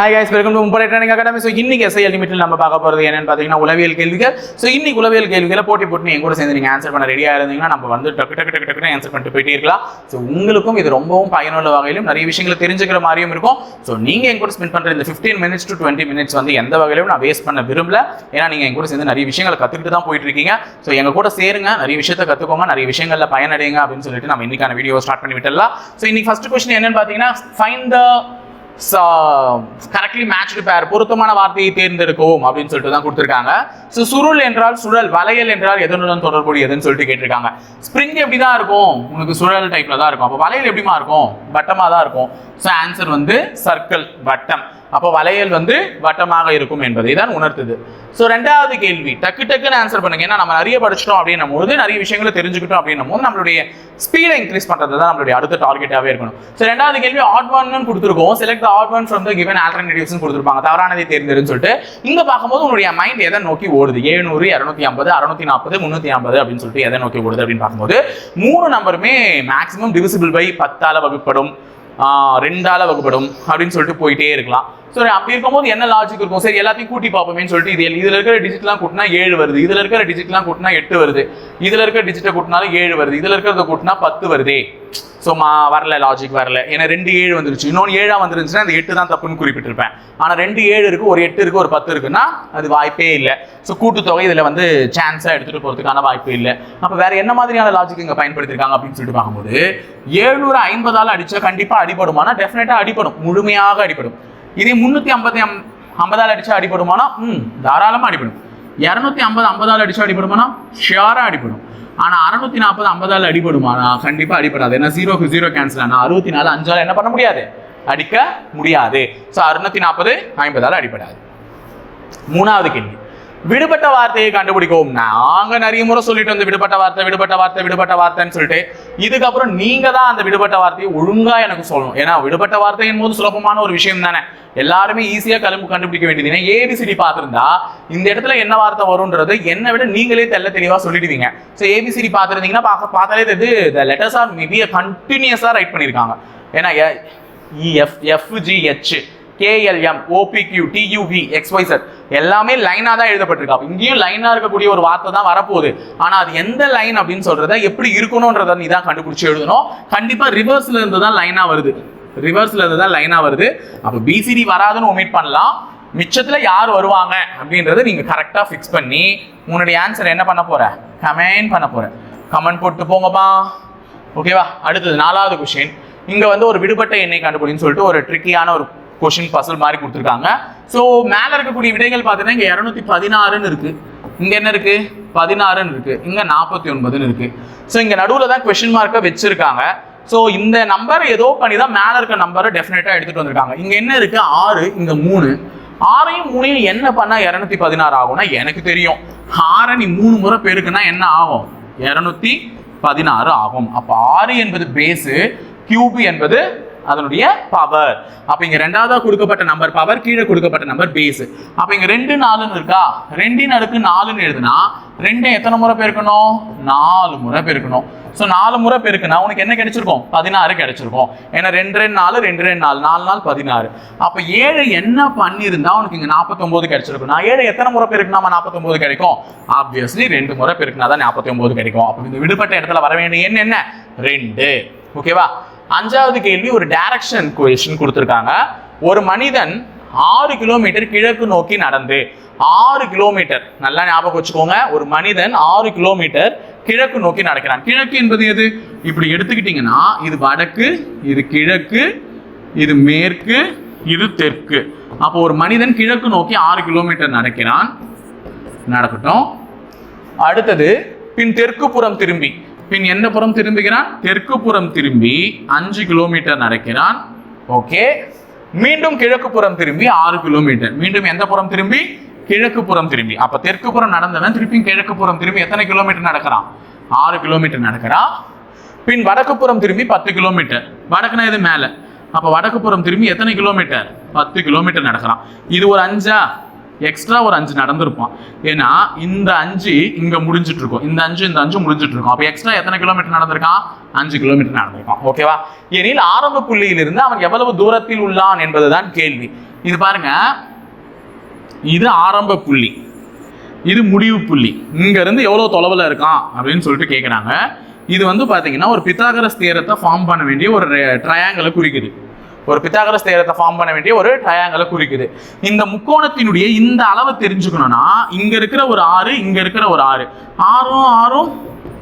Hi guys, welcome to Mumbai Training Academy. So இன்னைக்கு SI Ultimate நம்ம பார்க்க போறது என்னன்னு பாத்தீங்கன்னா உளவியல் கேள்விகள். So இன்னைக்கு உளவியல் கேள்விகளை போட்டி போட்டு என் கூட சேர்ந்து நீங்க ஆன்சர் பண்ண ரெடியா இருந்தீங்கன்னா நம்ம வந்து டக்கு ஆன்சர் பண்ணிட்டு போயிட்டே இருக்கலாம். So உங்களுக்கும் இது ரொம்பவும் பயனுள்ள வகையிலும் நிறைய விஷயங்களை தெரிஞ்சுக்கிற மாதிரியும் இருக்கும். So நீங்க என் கூட ஸ்பெண்ட் பண்ற இந்த 15 minutes to 20 minutes வந்து எந்த வகையிலும் நான் வேஸ்ட் பண்ண விரும்பல. ஏன்னா நீங்க என் கூட சேர்ந்து நிறைய விஷயங்களை கத்துக்கிட்டு தான் போயிட்டு இருக்கீங்க. So எங்க கூட சேருங்க, நிறைய விஷயத்தை கத்துக்கோங்க, நிறைய விஷயங்கள்ல பயனடைங்க அப்படின்னு சொல்லிட்டு நம்ம இன்னைக்கான வீடியோ ஸ்டார்ட் பண்ணி விட்டுடலாம். So இன்னைக்கு ஃபர்ஸ்ட் क्वेश्चन என்னன்னு பாத்தீங்கன்னா find the correctly matched pair பொருத்தமான வார்த்தையை தேர்ந்தெடுக்கவும் அப்படின்னு சொல்லிட்டு தான் கொடுத்திருக்காங்க. சோ சுருள் என்றால் சுழல், வளையல் என்றால் எதனுடன் தொடர்புடையதுன்னு சொல்லிட்டு கேட்டிருக்காங்க. ஸ்ப்ரிங் எப்படி தான் இருக்கும், உங்களுக்கு சுழல் டைப்ல தான் இருக்கும். அப்போ வளையல் எப்படிமா இருக்கும், வட்டமா தான் இருக்கும். சோ ஆன்சர் வந்து சர்க்கிள், வட்டம். அப்போ வளையல் வந்து வட்டமாக இருக்கும் என்பதை தான் உணர்த்துது. ஸோ ரெண்டாவது கேள்வி டக்குன்னு ஆன்சர் பண்ணுங்க. ஏன்னா நம்ம நிறைய படிச்சிட்டோம் அப்படின்னும் போது, நிறைய விஷயங்களை தெரிஞ்சுக்கிட்டோம் அப்படின்னும் போது நம்மளுடைய ஸ்பீடை இன்க்ரீஸ் பண்றது தான் நம்மளுடைய அடுத்த டார்கெட்டாவே இருக்கணும். ஸோ ரெண்டாவது கேள்வி ஆட் ஒன்னு கொடுத்துருக்கோம். Select the odd one from the given alternatives கொடுத்துருப்பாங்க. தவறானதை தேர்ந்தெடுன்னு சொல்லிட்டு இங்க பார்க்கும்போது உங்களுடைய மைண்ட் எதை நோக்கி ஓடுது, 700, 250, 640, 350 அப்படின்னு சொல்லிட்டு எதை நோக்கி ஓடுது அப்படின்னு பார்க்கும்போது மூணு நம்பருமே மேக்ஸிமம் டிவிசிபிள் பை 10ஆல வகுப்படும், 2ஆல வகுப்படும் அப்படின்னு சொல்லிட்டு போயிட்டே இருக்கலாம். ஸோ அப்படி இருக்கும்போது என்ன லாஜிக் இருக்கும், சரி எல்லாத்தையும் கூட்டி பார்ப்போம்னு சொல்லிட்டு இதுல இருக்கிற டிஜிட்லாம் கூட்டினா 7 வருது, இதுல இருக்கிற டிஜிட்லாம் கூட்டினா 8 வருது, இதுல இருக்கிற டிஜிட்டை கூட்டினாலும் 7 வருது, இதுல இருக்கிறத கூட்டினா 10 வருதே. ஸோ வரல, லாஜிக் வரல. ஏன்னா 2 7 வந்துருச்சு, இன்னொன்று 7 வந்துருந்துச்சுன்னா அந்த 8 தான் தப்புன்னு குறிப்பிட்டிருப்பேன். ஆனால் 2 7 இருக்கு, ஒரு 8 இருக்கு, ஒரு 10 இருக்குன்னா அது வாய்ப்பே இல்லை. ஸோ கூட்டுத்தொகை இதுல வந்து சான்ஸா எடுத்துட்டு போறதுக்கான வாய்ப்பு இல்லை. அப்போ வேற என்ன மாதிரியான லாஜிக் இங்க பயன்படுத்திருக்காங்க அப்படின்னு சொல்லிட்டு பார்க்கும்போது 750ஆல அடிச்சா கண்டிப்பா அடிபடுமானா டெஃபினட்டா அடிபடும், முழுமையாக அடிபடும். இதே 350 அடிச்சா அடிபடுமானா தாராளமா அடிபடும். 250 50ஆல அடிச்சா அடிபடுமானா ஷியரா அடிபடும். ஆனா 640 50ஆல அடிபடுமானா கண்டிப்பா அடிபடாது. ஏன்னா 0க்கு 0 கேன்சல் ஆனா 64 5ஆல என்ன பண்ண முடியாது, அடிக்க முடியாது. ஸோ 640 50ஆல அடிபடாது. மூணாவது கேள்வி விடுபட்ட வார்த்தையை கண்டுபிடிக்கவும். நாங்க நிறைய முறை சொல்லிட்டு வந்து விடுபட்ட வார்த்தைன்னு சொல்லிட்டு இதுக்கப்புறம் நீங்க தான் அந்த விடுபட்ட வார்த்தையை ஒழுங்கா எனக்கு சொல்லணும். ஏன்னா விடுபட்ட வார்த்தையின் போது சுலபமான ஒரு விஷயம் தானே, எல்லாருமே ஈஸியா கண்டுபிடிக்க வேண்டியது. ஏபிசிடி பார்த்திருந்தா இந்த இடத்துல என்ன வார்த்தை வரும்ன்றது என்னை விட நீங்களே தெளிவா சொல்லிடுவீங்க. ஸோ ஏபிசிடி பார்த்திருந்தீங்கன்னா பார்த்தாலே இது லெட்டர்ஸ் ஆர் மேபி கண்டினியூஸா ரைட் பண்ணியிருக்காங்க. ஏன்னா EFGH KLM OPQ TUV XYZ எல்லாமே லைனா தான் எழுதப்பட்டிருக்கு. இங்கேயும் லைனா இருக்கக்கூடிய ஒரு வார்த்தை தான் வரப்போகுது. ஆனா அது எந்த லைன் அப்படின்னு சொல்றத எப்படி இருக்கணும்ன்றத நீ தான் கண்டுபிடிச்சு எழுதணும். கண்டிப்பா ரிவர்ஸ்ல இருந்து தான் லைனா வருது. அப்ப BCD வராதுன்னு ஒமிட் பண்ணலாம். மிச்சத்துல யார் வருவாங்க அப்படின்றத நீங்க கரெக்டா ஃபிக்ஸ் பண்ணி உன்னுடைய ஆன்சர் என்ன பண்ண போற, கமெண்ட் போட்டு போங்கப்பா. ஓகேவா? அடுத்தது நாலாவது கொஸ்டின். இங்க வந்து ஒரு விடுபட்ட எண்ணெய் கண்டுபிடின்னு சொல்லிட்டு ஒரு ட்ரிக்கியான ஒரு கொஸ்டின் பசில் மாதிரி கொடுத்துருக்காங்க. ஸோ மேல இருக்கக்கூடிய விடைகள் பார்த்தீங்கன்னா இங்க 216ன்னு இருக்கு, இங்க என்ன இருக்கு 16ன்னு இருக்கு, இங்க 49ன்னு இருக்கு. ஸோ இங்க நடுவில் தான் கொஸ்டின் மார்க்கை வச்சிருக்காங்க. ஸோ இந்த நம்பர் ஏதோ பண்ணி தான் மேல இருக்க நம்பரை டெஃபினட்டா எடுத்துட்டு வந்திருக்காங்க. இங்க என்ன இருக்கு 6, இங்க 3, 6ஐயும் 3ஐயும் என்ன பண்ணா 216 ஆகும்னா எனக்கு தெரியும். 6 நீ 3 முறை பெருக்குன்னா என்ன ஆகும், 216 ஆகும். அப்ப 6 என்பது பேஸ், கியூப் என்பது அதனுடைய பவர். அப்ப இங்க ரெண்டாவதா கொடுக்கப்பட்ட நம்பர் பவர், கீழே கொடுக்கப்பட்ட நம்பர் பேஸ். அப்ப இங்க 2 4 இருக்கா, 2 அடுக்கு 4ன்னு எழுதுனா 2 எத்தனை முறை பெருக்கணும், 4 முறை பெருக்கணும். ஸோ 4 முறை பெருக்குனா உனக்கு என்ன கிடைச்சிருக்கும், 16 கிடைச்சிருக்கும். ஏன்னா 2 2 4 2 2 4 4 4 16. அப்ப 7 என்ன பண்ணிருந்தா உனக்கு இங்க 49 கிடைச்சிருக்கும். நான் 7 எத்தனை முறை பெருக்குனா 49 கிடைக்கும், ஆப்வியஸ்லி 2 முறை பெருக்குனா தான் 49 கிடைக்கும். அப்ப இந்த விடுபட்ட இடத்துல வர வேண்டிய எண் என்ன, 2. ஓகேவா? அஞ்சாவது கேள்வி ஒரு டைரக்ஷன் கொஸ்டின் கொடுத்திருக்காங்க. ஒரு மனிதன் 6 கிலோமீட்டர் கிழக்கு நோக்கி நடந்து 6 கிலோமீட்டர், நல்லா ஞாபகம் வச்சுக்கோங்க, ஒரு மனிதன் 6 கிலோமீட்டர் கிழக்கு நோக்கி நடக்கிறான். கிழக்கு என்பது எது, இப்படி எடுத்துக்கிட்டீங்கன்னா இது வடக்கு, இது கிழக்கு, இது மேற்கு, இது தெற்கு. அப்போ ஒரு மனிதன் கிழக்கு நோக்கி 6 கிலோமீட்டர் நடக்கட்டும். அடுத்தது பின் தெற்கு புறம் திரும்பி, பின் எந்த புறம் திரும்புகிறான், தெற்கு புறம் திரும்பி 5 கிலோமீட்டர் நடக்கிறான். ஓகே, மீண்டும் கிழக்கு புறம் திரும்பி 6 கிலோமீட்டர், மீண்டும் எந்த புறம் திரும்பி, கிழக்கு புறம் திரும்பி. அப்ப தெற்கு புறம் நடந்தவன் திருப்பி கிழக்கு புறம் திரும்பி எத்தனை கிலோமீட்டர் நடக்கிறான், 6 கிலோமீட்டர் நடக்கிறான். பின் வடக்கு புறம் திரும்பி 10 கிலோமீட்டர், வடக்குனா இது மேல, அப்ப வடக்கு புறம் திரும்பி எத்தனை கிலோமீட்டர், 10 கிலோமீட்டர் நடக்கிறான். இது ஒரு 5 எக்ஸ்ட்ரா ஒரு 5 நடந்திருப்பான். ஏன்னா இந்த 5 இங்க முடிஞ்சிட்டு இருக்கும், இந்த 5 முடிஞ்சிட்டு இருக்கும். அப்ப எக்ஸ்ட்ரா எத்தனை கிலோமீட்டர் நடந்திருக்கான், 5 கிலோமீட்டர் நடந்திருக்கான். ஓகேவா? எனில் ஆரம்ப புள்ளியிலிருந்து அவன் எவ்வளவு தூரத்தில் உள்ளான் என்பதுதான் கேள்வி. இது பாருங்க, இது ஆரம்ப புள்ளி, இது முடிவு புள்ளி. இங்க இருந்து எவ்வளவு தொலைவில் இருக்கான் அப்படின்னு சொல்லிட்டு கேட்குறாங்க. இது வந்து பார்த்தீங்கன்னா ஒரு பித்தாகரஸ் தியரத்தை ஃபார்ம் பண்ண வேண்டிய ஒரு ட்ரையாங்கிளை குறிக்குது. ஒரு பித்தாகரஸ் தியரத்தை ஃபார்ம் பண்ண வேண்டிய ஒரு ட்ரையாங்கிளை குறிக்குது. இந்த முக்கோணத்தினுடைய இந்த அளவை தெரிஞ்சுக்கணும்னா இங்க இருக்கிற ஒரு 6, இங்க இருக்கிற ஒரு 6, 6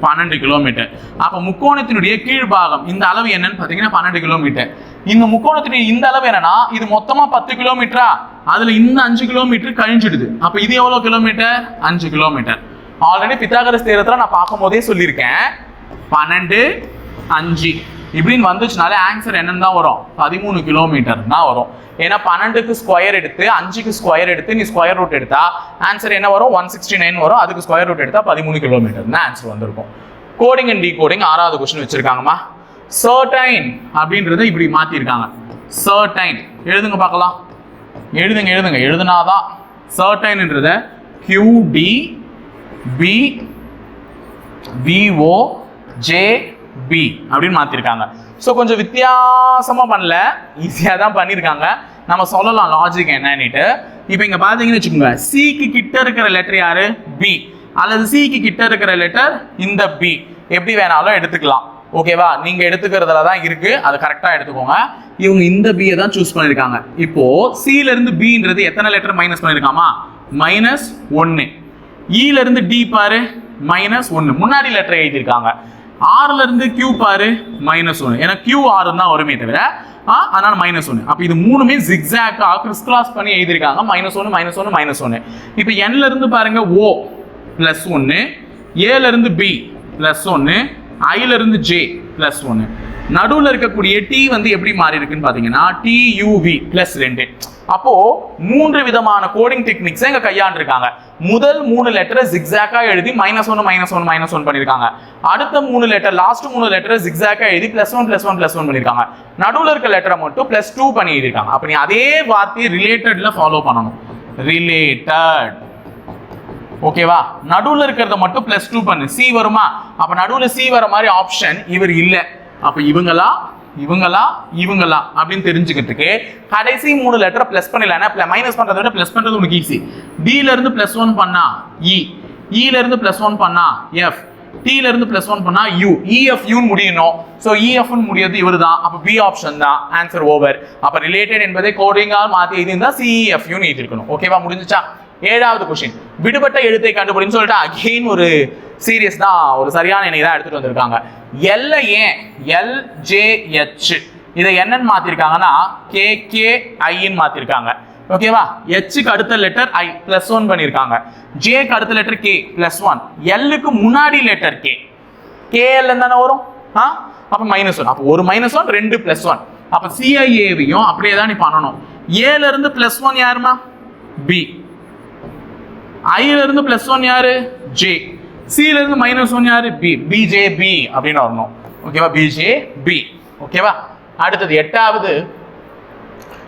12 கிலோமீட்டர். அப்ப முக்கோணத்தினுடைய கீழ்பாகம் இந்த அளவு என்னன்னு பாத்தீங்கன்னா 12 கிலோமீட்டர். இந்த முக்கோணத்தினுடைய இந்த அளவு என்னன்னா இது மொத்தமா 10 கிலோமீட்டரா, அதுல இந்த 5 கிலோமீட்டர் கழிஞ்சிடுது. அப்ப இது எவ்வளவு கிலோமீட்டர்? 5 கிலோமீட்டர். ஆல்ரெடி பித்தாகரஸ் தியரத்துல நான் பார்க்கும் போதே சொல்லியிருக்கேன், 12 5 இப்படின்னு வந்துச்சுனாலே ஆன்சர் என்னன்னு தான் வரும்? 13 கிலோமீட்டர் தான் வரும். ஏன்னா 12க்கு ஸ்கொயர் எடுத்து 5க்கு ஸ்கொயர் எடுத்து நீ ஸ்கொயர் ரூட் எடுத்தா ஆன்சர் என்ன வரும்? 169 வரும். அதுக்கு ஸ்கொயர் ரூட் எடுத்தா 13 கிலோமீட்டர் தான் ஆன்சர் வந்திருக்கும். கோடிங் அண்ட் டீகோடிங் 6வது கொஸ்டின் வச்சிருக்காங்கம்மா. சர்டைன் அப்படின்றத இப்படி மாத்திருக்காங்க. சர்டைன் எழுதுங்க பார்க்கலாம். எழுதுங்க எழுதுனாதான் சர்டைன்ன்றத QD BVOJB அப்படின்னு மாத்திருக்காங்க. ஸோ கொஞ்சம் வித்தியாசமா பண்ணல, ஈஸியாக தான் பண்ணியிருக்காங்க. நம்ம சொல்லலாம் லாஜிக் என்னன்னுட்டு. இப்போ இங்க பாத்தீங்கன்னு வச்சுக்கோங்க, சிக்கு கிட்ட இருக்கிற லெட்டர் யாரு? பி, அல்லது சிக்கு கிட்ட இருக்கிற லெட்டர் இந்த பி, எப்படி வேணாலும் எடுத்துக்கலாம். ஓகேவா? நீங்க எடுத்துக்கிறதுல தான் இருக்கு, அது கரெக்டா எடுத்துக்கோங்க. இவங்க இந்த பியை தான் சூஸ் பண்ணிருக்காங்க. இப்போ சில இருந்து பின்றது எத்தனை லெட்டர் மைனஸ் பண்ணிருக்காமா? -1. ஈல இருந்து டி பாரு -1, முன்னாடி லெட்டர் எழுதியிருக்காங்க. ஆறுல இருந்து கியூ பாரு -1, ஏன்னா கியூ ஆறு தான் வருமே தவிர அதனால -1. அப்ப இது மூணுமே ஜிக்ஸாக்கா கிறிஸ் கிராஸ் பண்ணி எழுதியிருக்காங்க. -1 -1 இப்போ n ல இருந்து பாருங்க O +1, A ல இருந்து B +1, I ல இருந்து J +1. நடுவுல இருக்கக்கூடிய T வந்து எப்படி மாறி இருக்குன்னு பாத்தீங்கன்னா TUV +2. அப்போ 3 விதமான கோடிங் டெக்னிக்ஸ் இங்க கையாண்டிருக்காங்க. முதல் 3 லெட்டரை ஜிக்ஸாக்கா எழுதி -1 பண்ணிருக்காங்க. அடுத்த 3 லெட்டர், லாஸ்ட் 3 லெட்டரை ஜிக்ஸாக்கா எழுதி +1 பண்ணிருக்காங்க. நடுவுல இருக்க லெட்டரை மட்டும் +2 பண்ணி எழுதிருக்காங்க. அப்ப நீ அதே வார்த்தையை ரிலேட்டட்ல ஃபாலோ பண்ணணும். ரிலேட்டட், ஓகேவா? நடுவுல இருக்கிறத மட்டும் +2 பண்ணு. சி வருமா? அப்ப நடுவுல சி வர மாதிரி ஆப்ஷன் இவர் இல்ல. அப்ப இவங்களா அப்படின்னு தெரிஞ்சுக்கிறதுக்கு கடைசி 3 லெட்டர் பிளஸ் பண்ணல. மைனஸ் பண்றதை விட பிளஸ் பண்றது உங்களுக்கு ஈஸி. டி ல இருந்து +1 பண்ணா இ, இ ல இருந்து +1 பண்ணா எஃப், டி ல இருந்து +1 பண்ணா யூ, EFU முடியணும். சோ EF முடியாது இவர்தான். அப்ப பி ஆப்ஷன் தான் ஆன்சர் ஓவர். அப்ப ரிலேட்டட் என்பதை கோடிங்கா மாத்தி எழுதிருந்தா CEFU னு எழுதிருக்கணும். ஓகேவா? முடிஞ்சுச்சா? 7வது கொஸ்டின், விடுபட்ட எழுத்தை கண்டுபிடின்னு சொல்லிட்டு அகைன் ஒரு சீரியஸ் தான், ஒரு சரியான எண்ணை தான் எடுத்துட்டு வந்திருக்காங்க. எல்ல ஏன் LJH இதை என்னன்னு மாத்திருக்காங்கன்னா KKIன்னு மாத்திருக்காங்க. ஓகேவா? Hக்கு அடுத்த லெட்டர் I +1 பண்ணிருக்காங்க. Jக்கு அடுத்த லெட்டர் K +1, Lக்கு முன்னாடி லெட்டர் K, KL தானே வரும். அப்ப -1, அப்ப ஒரு -1 2 +1. அப்ப CIAவையும் அப்படியே தான் நீ பண்ணணும். A ல இருந்து +1 யாருமா? B, I ல இருந்து +1 யாரு? J, C ல இருந்து -1 யாரு? B, BJB அப்படின்னு வரணும். ஓகேவா? BJB. ஓகேவா? அடுத்தது 8வது,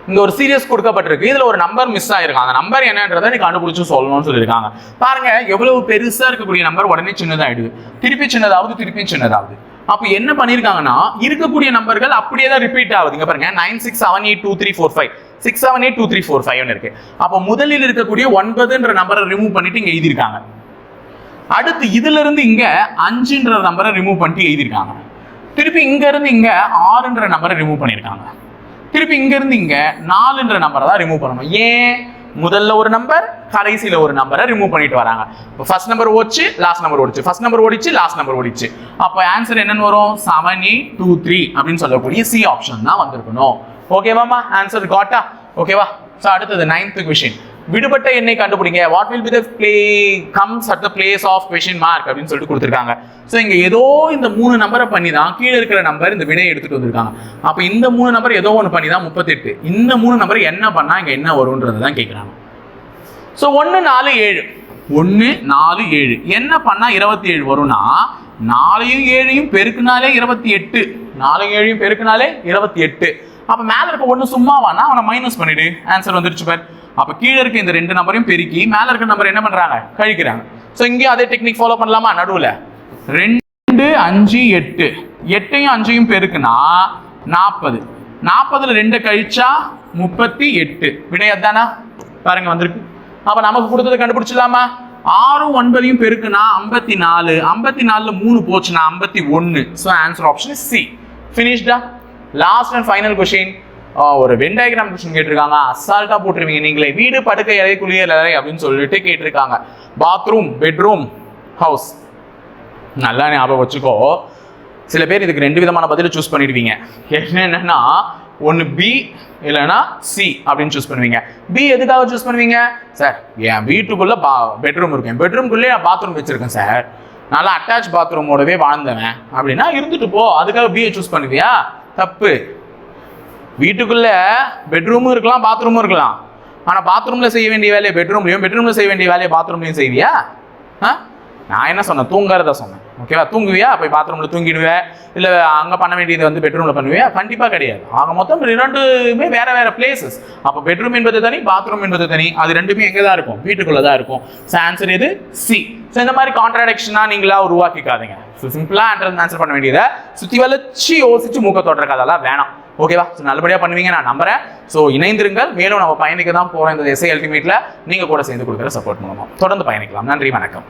இங்க ஒரு சீரியஸ் கொடுக்கப்பட்டிருக்கு. இதுல ஒரு நம்பர் மிஸ் ஆயிருக்கு. அந்த நம்பர் என்னன்றதை நீ கண்டுபிடிச்சு சொல்லணும்னு சொல்லியிருக்காங்க. பாருங்க எவ்வளவு பெருசா இருக்கக்கூடிய நம்பர் உடனே சின்னதாயிடுது, திருப்பி சின்னதாவது. அப்ப என்ன பண்ணிருக்காங்கன்னா இருக்கக்கூடிய நம்பர்கள் அப்படியே தான் ரிப்பீட் ஆகுது. இங்க பாருங்க 96782345 6782345 இருக்கு. அப்ப முதலில் இருக்கக்கூடிய 9ன்ற நம்பரை ரிமூவ் பண்ணிட்டு இங்க எழுதிருக்காங்க. அடுத்து இதுல இருந்து இங்க 5ன்ற நம்பரை ரிமூவ் பண்ணிட்டு எழுதிருக்காங்க. திருப்பி இங்க இருந்து இங்க 6ன்ற நம்பரை ரிமூவ் பண்ணிருக்காங்க. திருப்பி இங்க இருந்து இங்க 4ன்ற நம்பரை தான் ரிமூவ் பண்ணணும். ஏன்? முதல்ல ஒரு நம்பர், கடைசியில ஒரு நம்பரை ரிமூவ் பண்ணிட்டு வராங்க. ஃபர்ஸ்ட் நம்பர் ஓடிச்சு, லாஸ்ட் நம்பர் ஓடிச்சு, ஃபர்ஸ்ட் நம்பர் ஓடிச்சு, லாஸ்ட் நம்பர் ஓடிச்சு. அப்ப ஆன்சர் என்னன்னு வரும்? 7823 அப்படின்னு சொல்லக்கூடிய சி ஆப்ஷன் தான் வந்திருக்கணும். ஓகேவாமா? ஆன்சர் காட்டா? ஓகேவா? சோ அடுத்தது 9th கொஸ்டின், விடுபட்ட எண்ணை கண்டுபிடிங்க. What will be the comes at the place of question mark அப்படின்னு சொல்லிட்டு கொடுத்திருக்காங்க. சோ இங்க ஏதோ இந்த 3 நம்பரை பண்ணி தான் கீழே இருக்கிற நம்பர் இந்த விடையை எடுத்துட்டு வந்திருக்காங்க. அப்ப இந்த 3 நம்பர் ஏதோ ஒன்று பண்ணி தான் 38. இந்த 3 நம்பர் என்ன பண்ணா இங்க என்ன வரும்ன்றது தான் கேட்கிறாங்க. சோ 1 4 7 என்ன பண்ணா 27 வரும்னா 4யும் 7யும் பெருக்குனாலே 28, 4யும் 7யும் பெருக்குனாலே 28. அப்ப மேல இருக்க 1 சும்மாவானா அவனை மைனஸ் பண்ணிடு, ஆன்சர் வந்துருச்சு பாரு. அப்ப கீழே இருக்க இந்த 2 நம்பரையும் பெருக்கி மேல இருக்க நம்பர் என்ன பண்றாங்க? கழிக்கிறாங்க. சோ இங்கேயும் அதே டெக்னிக் ஃபாலோ பண்ணலாமா? நடுவுல 2 5 8, 8யும் 5யும் பெருக்குனா 40, 40ல 2 கழிச்சா 38. விடை அதானா? பாருங்க வந்திருக்கு. அப்ப நமக்கு கொடுத்தது கண்டுபிடிச்சிடலாமா? 6 9 பெருக்குனா 54. 54ல 3 போச்சுன்னா 51. So answer option C. ஃபினிஷ்டா? Last and final question. ஒரு வென் டயக்ராம் கொஸ்டின் கேட்டிருக்காங்க. அசால்ட்டா போட்டுருவீங்க நீங்களே. வீடு படுக்கை அறை குளியல் அறை அப்படின்னு சொல்லிட்டு கேட்டிருக்காங்க. Bathroom, bedroom, house. நல்லா ஞாபகம் வச்சுக்கோ. சில பேர் இதுக்கு 2 விதமான பதிலை சூஸ் பண்ணிடுவீங்க. என்னன்னா ஒன்று பி இல்லைன்னா சி அப்படின்னு சூஸ் பண்ணுவீங்க. பி எதுக்காக சூஸ் பண்ணுவீங்க? சார் என் வீட்டுக்குள்ள பெட்ரூம் இருக்கும், பெட்ரூம்குள்ளே நான் பாத்ரூம் வச்சிருக்கேன் சார், நல்லா அட்டாச் பாத்ரூமோடவே வாழ்ந்தவன் அப்படின்னா இருந்துட்டு போ, அதுக்காக பிஏ சூஸ் பண்ணுவியா? தப்பு. வீட்டுக்குள்ள பெட்ரூமும் இருக்கலாம், பாத்ரூமும் இருக்கலாம். ஆனால் பாத்ரூம்ல செய்ய வேண்டிய வேலையை பெட்ரூம்லையும், பெட்ரூம்ல செய்ய வேண்டிய வேலையை பாத்ரூம்லையும் செய்வியா? நான் என்ன சொன்னேன்? தூங்குறத சொன்னேன். ஓகேவா? தூங்குவியா? போய் பாத்ரூம்ல தூங்கிடுவேன், இல்லை அங்கே பண்ண வேண்டியது வந்து பெட்ரூம்ல பண்ணுவியா? கண்டிப்பாக கிடையாது. ஆக மொத்தம் 2மே வேற வேற பிளேசஸ். அப்போ பெட்ரூம் என்பது தனி, பாத்ரூம் என்பது தனி. அது 2மே எங்கே தான் இருக்கும்? வீட்டுக்குள்ள தான் இருக்கும். ஸோ ஆன்சர் எது? சி. ஸோ இந்த மாதிரி கான்ட்ராடிக்ஷனா நீங்களா உருவாக்கிக்காதீங்க. ஸோ சிம்பிளா ஆன்சர் பண்ண வேண்டியதை சுற்றி வளைச்சு யோசிச்சு மூக்க தொடர கதெல்லாம் வேணாம். ஓகேவா? ஸோ நல்லபடியாக பண்ணுவீங்க நான் நம்புறேன். ஸோ இணைந்திருங்கள். மேலும் நம்ம பயணிக்க தான் போகிறோம் இந்த எஸ்ஐ அல்டிமேட்ல. நீங்கள் கூட சேர்ந்து கொடுக்குற சப்போர்ட் மூலமாக தொடர்ந்து பயணிக்கலாம். நன்றி, வணக்கம்.